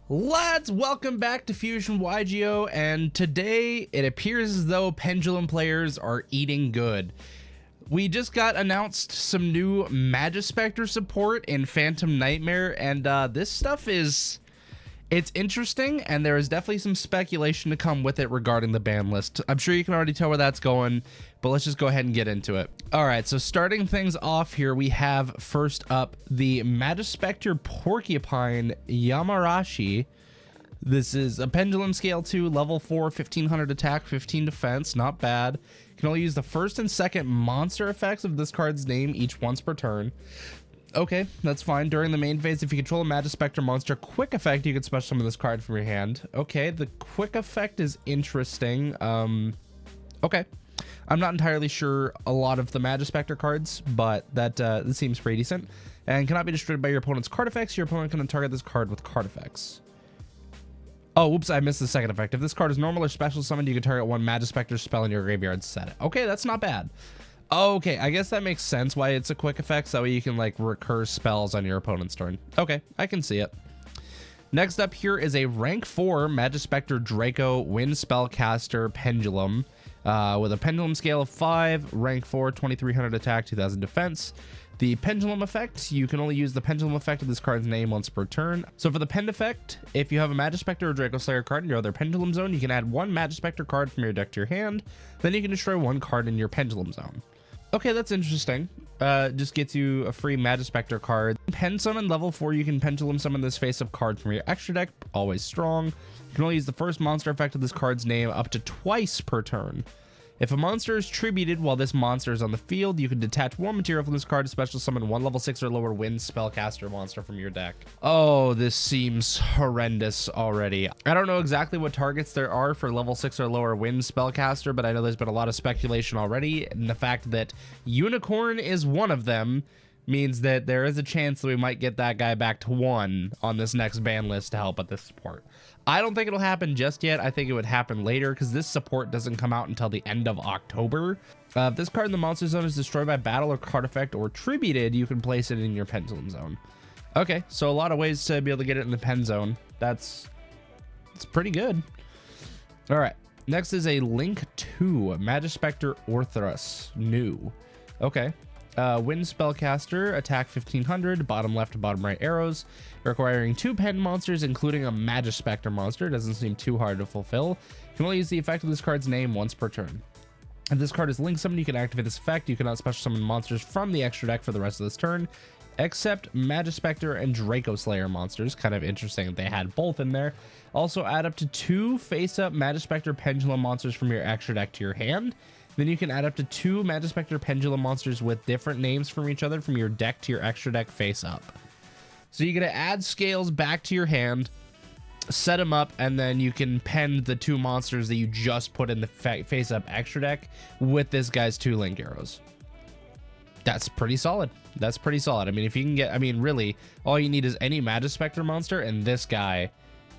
Lads, welcome back to Fusion YGO, and today it appears as though Pendulum players are eating good. We just got announced some new Majespecter support in Phantom Nightmare, and this stuff it's interesting, and there is definitely some speculation to come with it regarding the ban list. I'm sure you can already tell where that's going, but let's just go ahead and get into it. All right, so starting things off here, we have first up the Majespecter Porcupine Yamarashi. This is a Pendulum Scale 2, level 4, 1500 attack, 15 defense, not bad. You can only use the first and second monster effects of this card's name each once per turn. Okay, that's fine. During the main phase, if you control a Majespecter monster quick effect, you can special summon this card from your hand. Okay, the quick effect is interesting. Okay. I'm not entirely sure a lot of the Majespecter cards, but that seems pretty decent. And cannot be destroyed by your opponent's card effects. Your opponent can target this card with card effects. Oh, oops, I missed the second effect. If this card is normal or special summoned, you can target one Majespecter spell in your graveyard, set it. Okay, that's not bad. Okay, I guess that makes sense why it's a quick effect, so that way you can like recur spells on your opponent's turn. Okay, I can see it. Next up here is a rank 4 Majespecter Draco Wind Spellcaster Pendulum with a Pendulum Scale of 5, rank 4, 2300 attack, 2000 defense. The Pendulum effect, you can only use the Pendulum effect of this card's name once per turn. So for the Pend effect, if you have a Majespecter or Draco Slayer card in your other Pendulum zone, you can add one Majespecter card from your deck to your hand. Then you can destroy one card in your Pendulum zone. Okay, that's interesting. Just gets you a free Majespecter card. Pen summon level 4, you can Pendulum summon this face-up card from your extra deck, always strong. You can only use the first monster effect of this card's name up to twice per turn. If a monster is tributed while this monster is on the field, you can detach one material from this card to special summon one level 6 or lower wind spellcaster monster from your deck. Oh, this seems horrendous already. I don't know exactly what targets there are for level 6 or lower wind spellcaster, but I know there's been a lot of speculation already, and the fact that Unicorn is one of them means that there is a chance that we might get that guy back to 1 on this next ban list to help with this support. I don't think it'll happen just yet. I think it would happen later because this support doesn't come out until the end of October. If this card in the monster zone is destroyed by battle or card effect or tributed, you can place it in your Pendulum zone. Okay, so a lot of ways to be able to get it in the Pen zone. It's pretty good. All right, next is a Link 2 Majespecter Orthrus new. Okay. Wind Spellcaster, attack 1500, bottom left to bottom right arrows, requiring 2 pen monsters, including a Majespecter monster. Doesn't seem too hard to fulfill. You can only use the effect of this card's name once per turn. If this card is link summoned, you can activate this effect. You cannot special summon monsters from the extra deck for the rest of this turn, except Majespecter and Draco Slayer monsters. Kind of interesting that they had both in there. Also add up to 2 face-up Majespecter Pendulum monsters from your extra deck to your hand. Then you can add up to 2 Majespecter Pendulum monsters with different names from each other from your deck to your extra deck face up. So you're going to add scales back to your hand, set them up, and then you can pen the 2 monsters that you just put in the face up extra deck with this guy's 2 link arrows. That's pretty solid. That's pretty solid. I mean, if you can get, I mean, really, all you need is any Majespecter monster and this guy,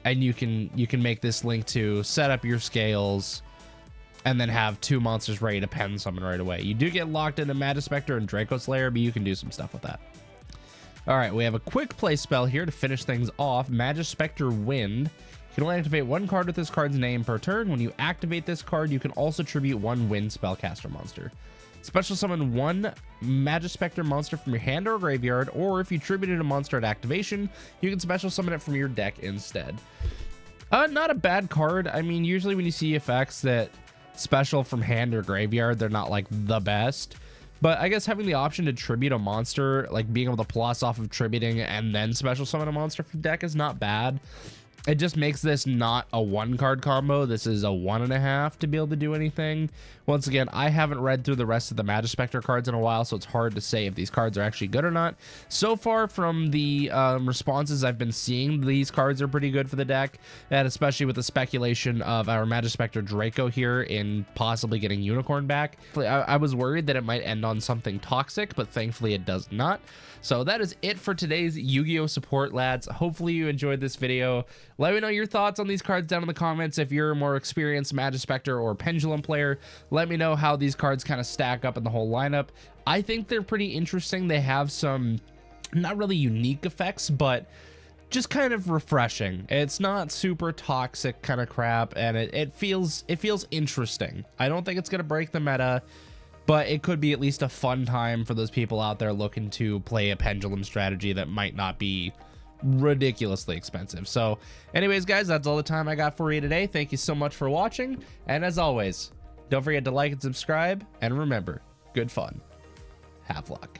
and you can make this link to set up your scales and then have 2 monsters ready to pen summon right away. You do get locked into Majespecter and Draco Slayer, but you can do some stuff with that. All right, we have a quick play spell here to finish things off. Majespecter Wind. You can only activate 1 card with this card's name per turn. When you activate this card, you can also tribute 1 Wind Spellcaster monster. Special summon 1 Majespecter monster from your hand or graveyard, or if you tributed a monster at activation, you can special summon it from your deck instead. Not a bad card. I mean, usually when you see effects that special from hand or graveyard, they're not like the best, but I guess having the option to tribute a monster, like being able to plus off of tributing and then special summon a monster from deck, is not bad. It just makes this not a 1 card combo. This is a 1.5 to be able to do anything. Once again, I haven't read through the rest of the Majespecter cards in a while, so it's hard to say if these cards are actually good or not. So far from the responses I've been seeing, these cards are pretty good for the deck, and especially with the speculation of our Majespecter Draco here in possibly getting Unicorn back. I was worried that it might end on something toxic, but thankfully it does not. So that is it for today's Yu-Gi-Oh support, lads. Hopefully you enjoyed this video. Let me know your thoughts on these cards down in the comments. If you're a more experienced Majespecter or Pendulum player, let me know how these cards kind of stack up in the whole lineup. I think they're pretty interesting. They have some not really unique effects, but just kind of refreshing. It's not super toxic kind of crap, and it feels interesting. I don't think it's gonna break the meta, but it could be at least a fun time for those people out there looking to play a pendulum strategy that might not be ridiculously expensive. So anyways, guys, that's all the time I got for you today. Thank you so much for watching, and as always, don't forget to like and subscribe, and remember, good fun. Have luck.